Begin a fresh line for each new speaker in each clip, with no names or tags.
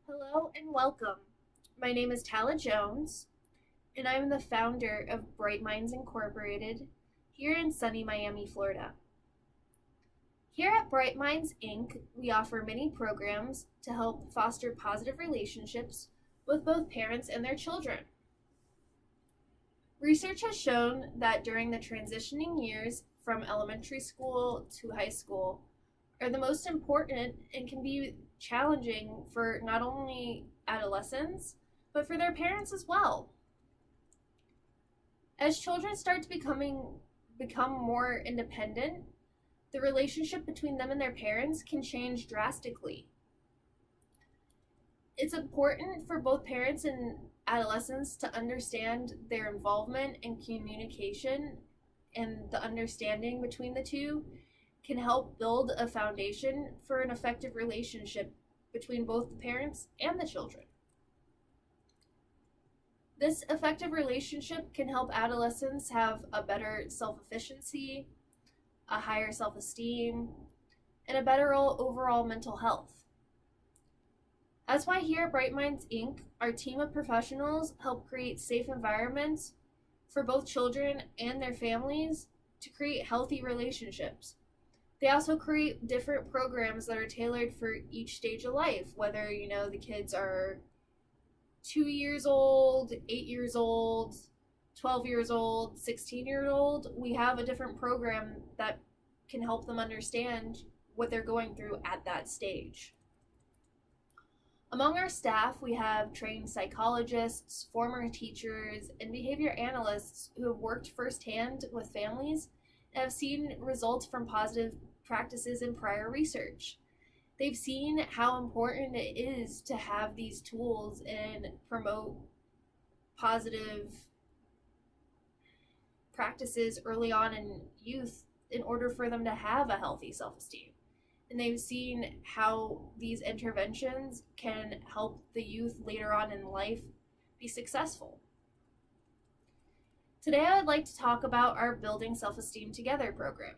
Hello and welcome. My name is Tala Jones, and I'm the founder of Bright Minds Incorporated here in sunny Miami, Florida. Here at Bright Minds Inc., we offer many programs to help foster positive relationships with both parents and their children. Research has shown that during the transitioning years from elementary school to high school are the most important and can be challenging for not only adolescents, but for their parents as well. As children start to become more independent, the relationship between them and their parents can change drastically. It's important for both parents and adolescents to understand their involvement and communication, and the understanding between the two can help build a foundation for an effective relationship between both the parents and the children. This effective relationship can help adolescents have a better self efficiency, a higher self esteem, and a better overall mental health. That's why here at Bright Minds Inc., our team of professionals help create safe environments for both children and their families to create healthy relationships. They also create different programs that are tailored for each stage of life, whether the kids are 2 years old, 8 years old, 12 years old, 16 years old. We have a different program that can help them understand what they're going through at that stage. Among our staff, we have trained psychologists, former teachers, and behavior analysts who have worked firsthand with families and have seen results from positive practices in prior research. They've seen how important it is to have these tools and promote positive practices early on in youth in order for them to have a healthy self-esteem. And they've seen how these interventions can help the youth later on in life be successful. Today, I would like to talk about our Building Self-Esteem Together program.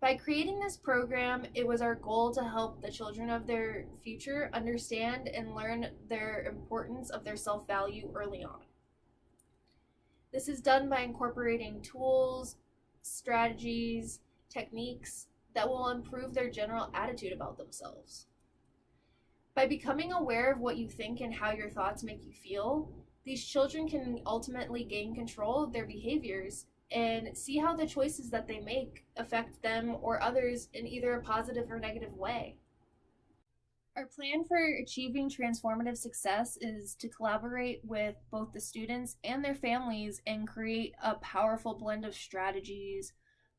By creating this program, it was our goal to help the children of their future understand and learn their importance of their self-value early on. This is done by incorporating tools, strategies, techniques that will improve their general attitude about themselves. By becoming aware of what you think and how your thoughts make you feel, these children can ultimately gain control of their behaviors and see how the choices that they make affect them or others in either a positive or negative way. Our plan for achieving transformative success is to collaborate with both the students and their families and create a powerful blend of strategies,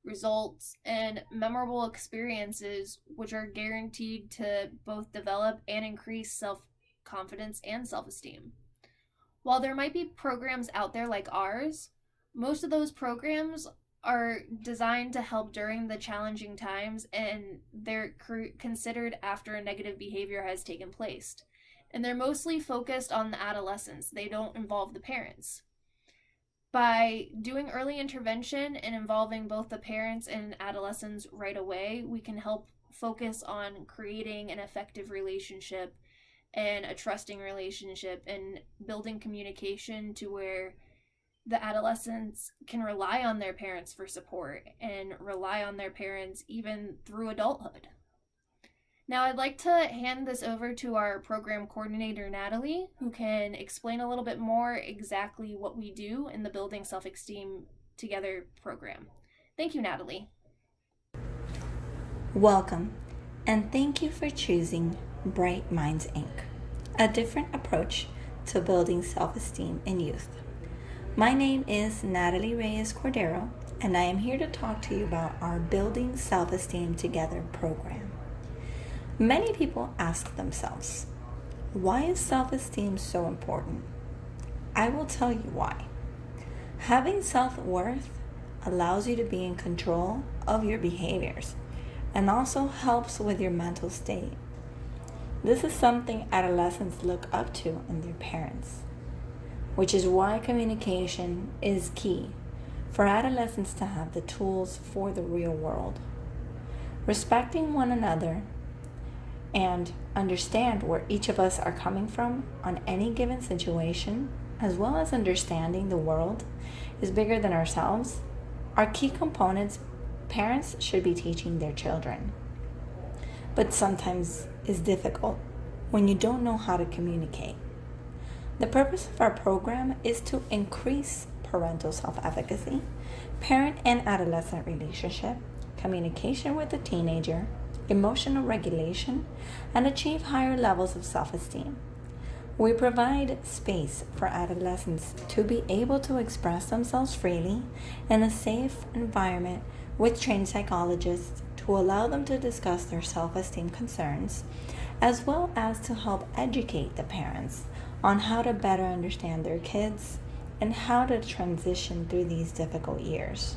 results, and memorable experiences which are guaranteed to both develop and increase self-confidence and self-esteem. While there might be programs out there like ours, most of those programs are designed to help during the challenging times, and they're considered after a negative behavior has taken place. And they're mostly focused on the adolescents. They don't involve the parents. By doing early intervention and involving both the parents and adolescents right away, we can help focus on creating an effective relationship and a trusting relationship and building communication to where the adolescents can rely on their parents for support and rely on their parents even through adulthood. Now, I'd like to hand this over to our program coordinator, Natalie, who can explain a little bit more exactly what we do in the Building Self-Esteem Together program. Thank you, Natalie.
Welcome, and thank you for choosing Bright Minds Inc., a different approach to building self-esteem in youth. My name is Natalie Reyes Cordero, and I am here to talk to you about our Building Self-Esteem Together program. Many people ask themselves, why is self-esteem so important? I will tell you why. Having self-worth allows you to be in control of your behaviors and also helps with your mental state. This is something adolescents look up to in their parents, which is why communication is key for adolescents to have the tools for the real world. Respecting one another and understand where each of us are coming from on any given situation, as well as understanding the world is bigger than ourselves, are key components parents should be teaching their children. But sometimes it's difficult when you don't know how to communicate. The purpose of our program is to increase parental self-efficacy, parent and adolescent relationship, communication with the teenager, emotional regulation, and achieve higher levels of self-esteem. We provide space for adolescents to be able to express themselves freely in a safe environment with trained psychologists to allow them to discuss their self-esteem concerns, as well as to help educate the parents on how to better understand their kids and how to transition through these difficult years.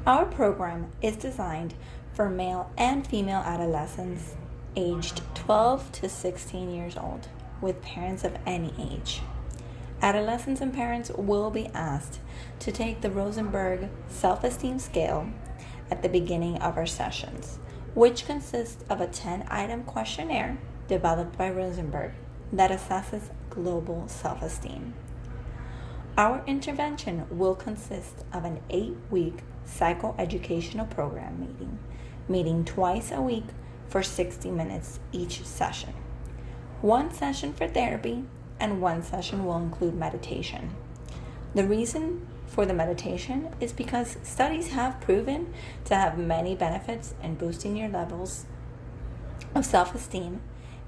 Our program is designed for male and female adolescents aged 12 to 16 years old with parents of any age. Adolescents and parents will be asked to take the Rosenberg Self-Esteem Scale at the beginning of our sessions, which consists of a 10-item questionnaire developed by Rosenberg that assesses global self-esteem. Our intervention will consist of an 8-week psychoeducational program meeting twice a week for 60 minutes each session. One session for therapy and one session will include meditation. The reason for the meditation is because studies have proven to have many benefits in boosting your levels of self-esteem,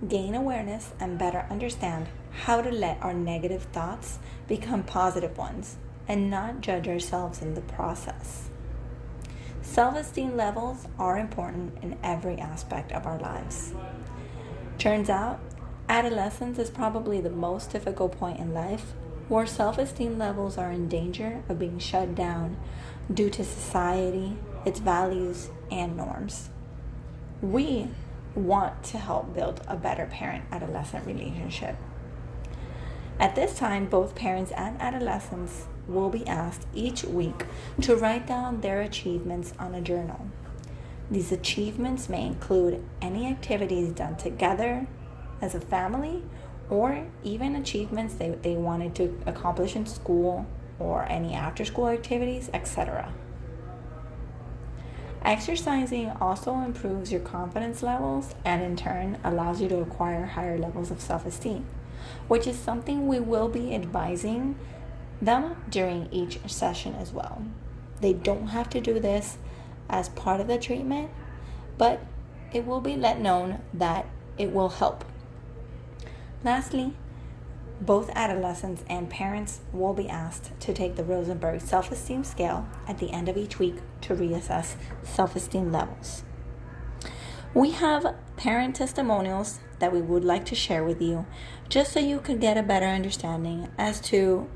gain awareness, and better understand how to let our negative thoughts become positive ones and not judge ourselves in the process. Self-esteem levels are important in every aspect of our lives. Turns out, adolescence is probably the most difficult point in life where self-esteem levels are in danger of being shut down due to society, its values, and norms. We want to help build a better parent-adolescent relationship. At this time, both parents and adolescents will be asked each week to write down their achievements on a journal. These achievements may include any activities done together as a family or even achievements they wanted to accomplish in school or any after-school activities, etc. Exercising also improves your confidence levels and in turn allows you to acquire higher levels of self-esteem, which is something we will be advising them during each session as well. They don't have to do this as part of the treatment, but it will be let known that it will help. Lastly, both adolescents and parents will be asked to take the Rosenberg Self-Esteem Scale at the end of each week to reassess self-esteem levels. We have parent testimonials that we would like to share with you just so you can get a better understanding as to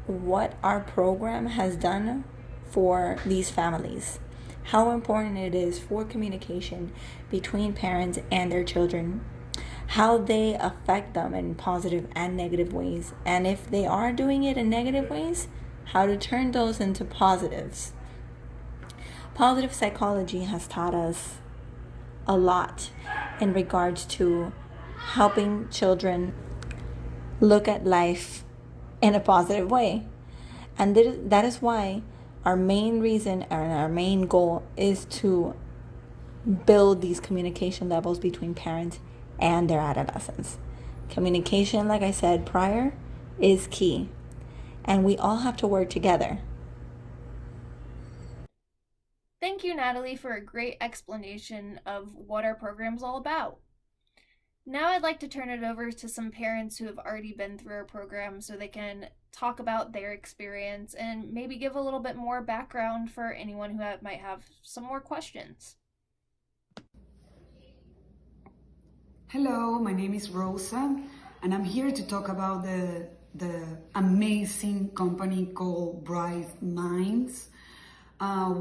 what our program has done for these families, how important it is for communication between parents and their children, how they affect them in positive and negative ways, and if they are doing it in negative ways, how to turn those into positives. Positive psychology has taught us a lot in regards to helping children look at life in a positive way. And that is why our main reason and our main goal is to build these communication levels between parents and their adolescents. Communication, like I said prior, is key. And we all have to work together.
Thank you, Natalie, for a great explanation of what our program's all about. Now I'd like to turn it over to some parents who have already been through our program so they can talk about their experience and maybe give a little bit more background for anyone who might have some more questions.
Hello, my name is Rosa, and I'm here to talk about the amazing company called Bright Minds. I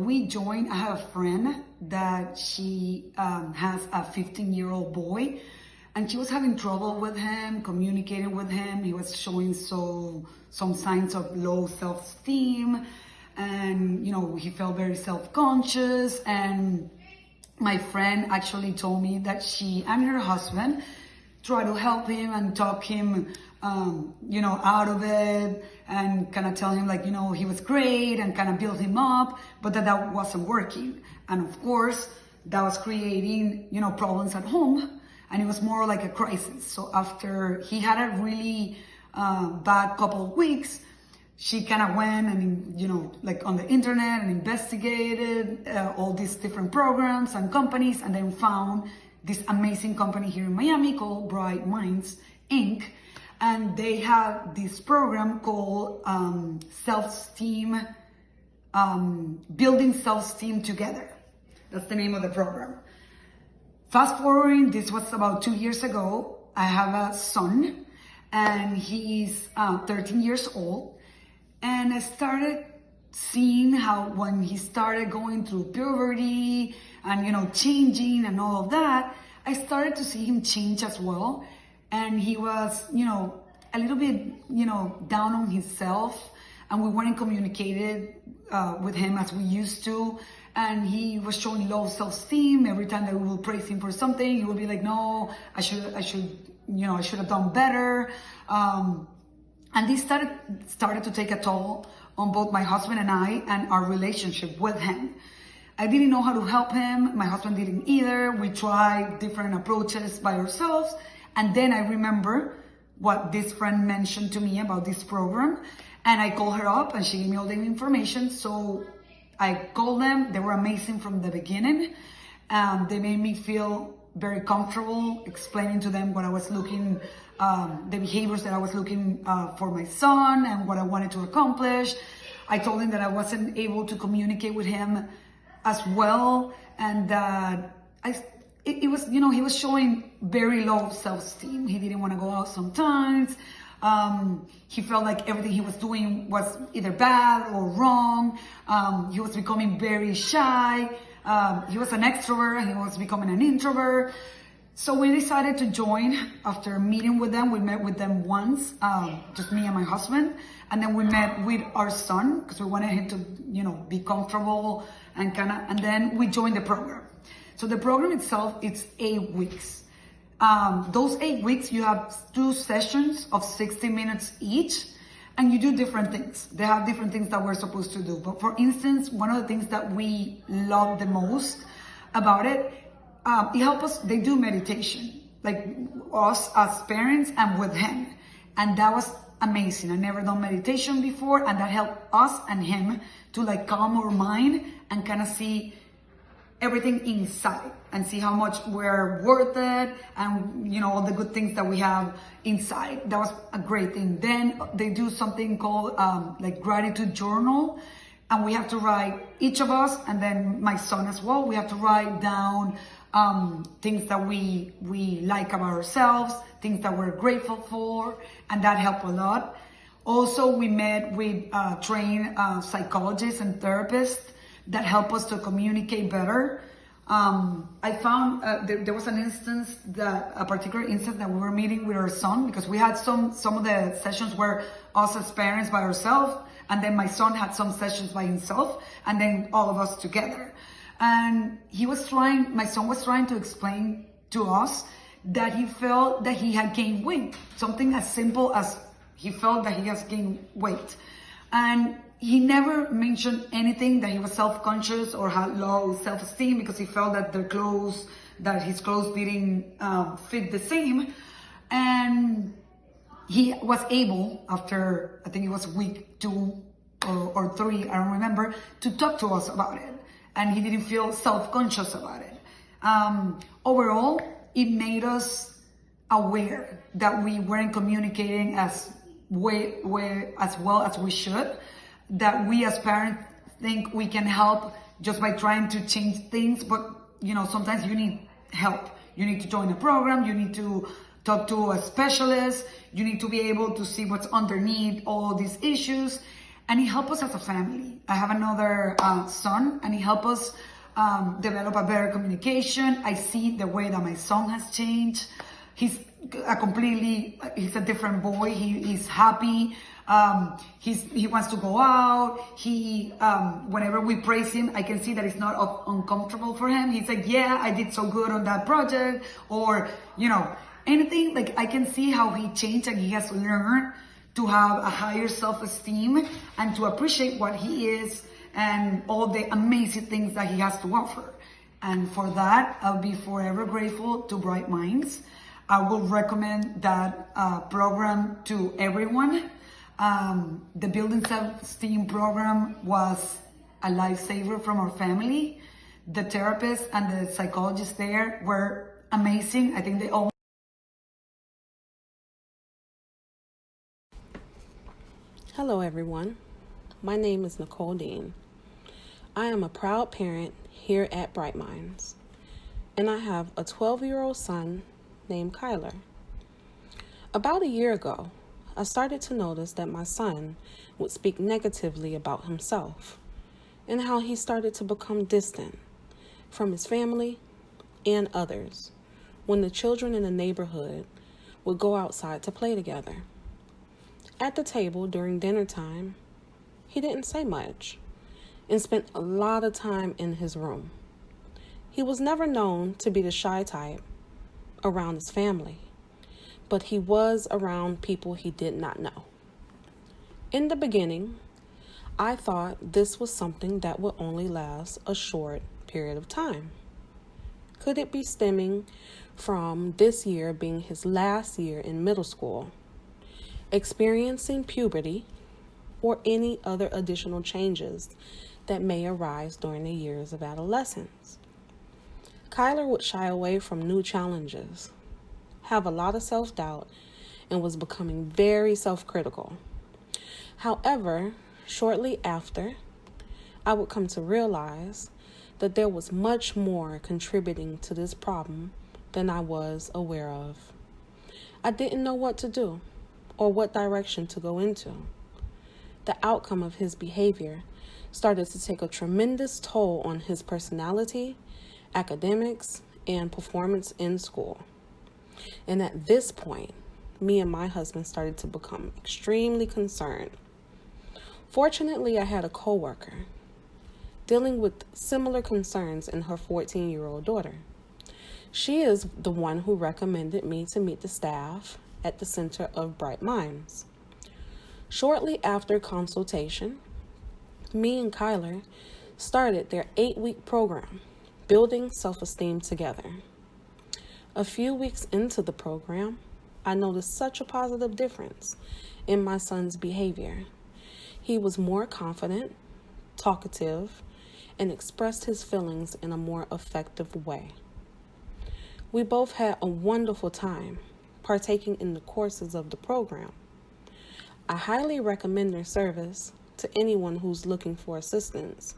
have a friend that she has a 15-year-old boy, and she was having trouble with him, communicating with him. He was showing some signs of low self-esteem, and he felt very self-conscious, and my friend actually told me that she and her husband tried to help him and talk him, out of it, and kind of tell him like, he was great and kind of build him up, but that wasn't working. And of course, that was creating, problems at home, and it was more like a crisis. So after he had a really bad couple of weeks, she kind of went and, like on the internet and investigated all these different programs and companies, and then found this amazing company here in Miami called Bright Minds, Inc. And they have this program called Self-Esteem, Building Self-Esteem Together. That's the name of the program. Fast forwarding, this was about 2 years ago. I have a son, and he's 13 years old. And I started seeing how when he started going through puberty and, changing and all of that, I started to see him change as well. And he was, a little bit, down on himself, and we weren't communicated with him as we used to. And he was showing low self-esteem. Every time that we would praise him for something, he would be like, no, I should have done better. And this started to take a toll on both my husband and I and our relationship with him. I didn't know how to help him. My husband didn't either. We tried different approaches by ourselves. And then I remember what this friend mentioned to me about this program. And I called her up and she gave me all the information. So I called them. They were amazing from the beginning. They made me feel very comfortable explaining to them what I was looking, the behaviors that I was looking for my son and what I wanted to accomplish. I told him that I wasn't able to communicate with him as well, and that he was showing very low self-esteem. He didn't want to go out sometimes. He felt like everything he was doing was either bad or wrong. He was becoming very shy. He was an extrovert and he was becoming an introvert. So we decided to join. After meeting with them, we met with them once, just me and my husband. And then we met with our son because we wanted him to, be comfortable and then we joined the program. So the program itself, it's 8 weeks. Those 8 weeks, you have 2 sessions of 60 minutes each, and you do different things. They have different things that we're supposed to do. But for instance, one of the things that we love the most about it, it helps us, they do meditation, like us as parents and with him. And that was amazing. I never done meditation before, and that helped us and him to like calm our mind and kind of see everything inside and see how much we're worth it and all the good things that we have inside. That was a great thing. Then they do something called like gratitude journal, and we have to write, each of us, and then my son as well, we have to write down things that we like about ourselves, things that we're grateful for, and that helped a lot. Also, we met with trained psychologists and therapists that help us to communicate better. I found there was a particular instance that we were meeting with our son, because we had some of the sessions where us as parents by ourselves, and then my son had some sessions by himself, and then all of us together. And my son was trying to explain to us that he felt that he had gained weight. Something as simple as he felt that he has gained weight. And he never mentioned anything that he was self-conscious or had low self-esteem because he felt that his clothes didn't fit the same. And he was able, after, I think it was week 2 or 3, I don't remember, to talk to us about it. And he didn't feel self-conscious about it. Overall, it made us aware that we weren't communicating as well as we should. That we as parents think we can help just by trying to change things, but sometimes you need help. You need to join a program, you need to talk to a specialist, you need to be able to see what's underneath all these issues, and it helped us as a family. I have another son, and it helped us develop a better communication. I see the way that my son has changed. he's he's a different boy. He's happy. He wants to go out. Whenever we praise him, I can see that it's not uncomfortable for him. He's like, yeah, I did so good on that project, or, anything. Like, I can see how he changed and he has learned to have a higher self-esteem and to appreciate what he is and all the amazing things that he has to offer. And for that, I'll be forever grateful to Bright Minds. I will recommend that program to everyone. The Building Self-Esteem program was a lifesaver from our family. The therapists and the psychologists there were amazing. I think they all.
Hello everyone, my name is Nicole Dean. I am a proud parent here at Bright Minds, and I have a 12-year-old son named Kyler. About a year ago, I started to notice that my son would speak negatively about himself and how he started to become distant from his family and others when the children in the neighborhood would go outside to play together. At the table during dinner time, he didn't say much and spent a lot of time in his room. He was never known to be the shy type around his family, but he was around people he did not know. In the beginning, I thought this was something that would only last a short period of time. Could it be stemming from this year being his last year in middle school, experiencing puberty, or any other additional changes that may arise during the years of adolescence? Kyler would shy away from new challenges, have a lot of self-doubt, and was becoming very self-critical. However, shortly after, I would come to realize that there was much more contributing to this problem than I was aware of. I didn't know what to do or what direction to go into. The outcome of his behavior started to take a tremendous toll on his personality, academics, and performance in school. And at this point, me and my husband started to become extremely concerned. Fortunately, I had a coworker dealing with similar concerns in her 14-year-old daughter. She is the one who recommended me to meet the staff at the Center of Bright Minds. Shortly after consultation, me and Kyler started their 8-week program, Building Self-Esteem Together. A few weeks into the program, I noticed such a positive difference in my son's behavior. He was more confident, talkative, and expressed his feelings in a more effective way. We both had a wonderful time partaking in the courses of the program. I highly recommend their service to anyone who's looking for assistance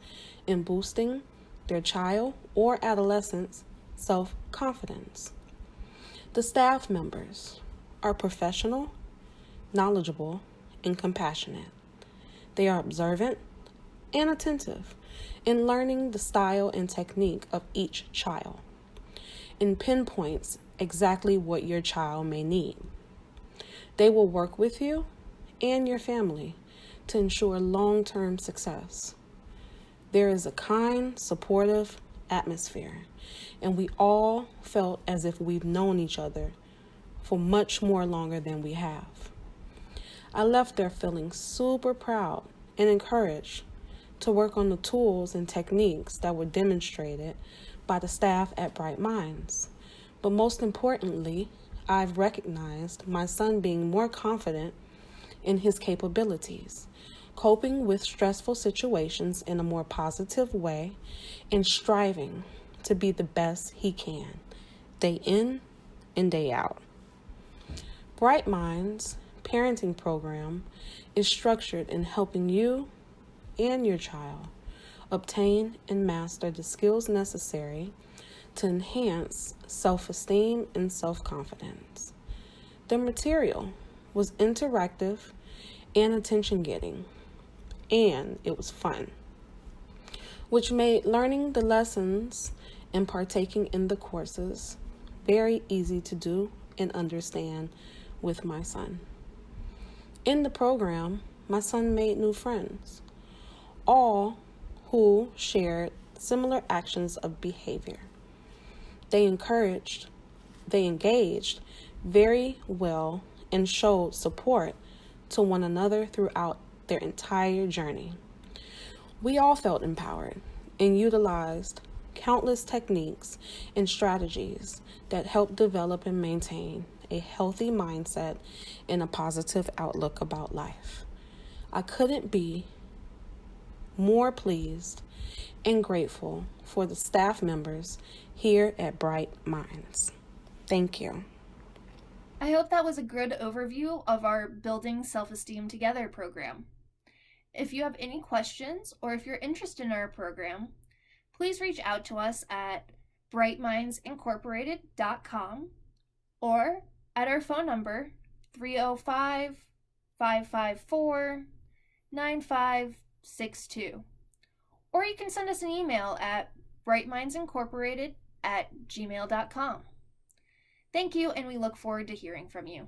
in boosting their child or adolescent's self-confidence. The staff members are professional, knowledgeable, and compassionate. They are observant and attentive in learning the style and technique of each child and pinpoints exactly what your child may need. They will work with you and your family to ensure long-term success. There is a kind, supportive atmosphere, and we all felt as if we've known each other for much more longer than we have. I left there feeling super proud and encouraged to work on the tools and techniques that were demonstrated by the staff at Bright Minds. But most importantly, I've recognized my son being more confident in his capabilities, coping with stressful situations in a more positive way, and striving to be the best he can, day in and day out. Bright Minds parenting program is structured in helping you and your child obtain and master the skills necessary to enhance self-esteem and self-confidence. The material was interactive and attention-getting, and it was fun, which made learning the lessons and partaking in the courses very easy to do and understand with my son. In the program, my son made new friends, all who shared similar actions of behavior. They engaged very well and showed support to one another throughout their entire journey. We all felt empowered and utilized countless techniques and strategies that help develop and maintain a healthy mindset and a positive outlook about life. I couldn't be more pleased and grateful for the staff members here at Bright Minds. Thank you.
I hope that was a good overview of our Building Self-Esteem Together program. If you have any questions or if you're interested in our program, please reach out to us at brightmindsincorporated.com or at our phone number 305-554-9562. Or you can send us an email at brightmindsincorporated@gmail.com. Thank you, and we look forward to hearing from you.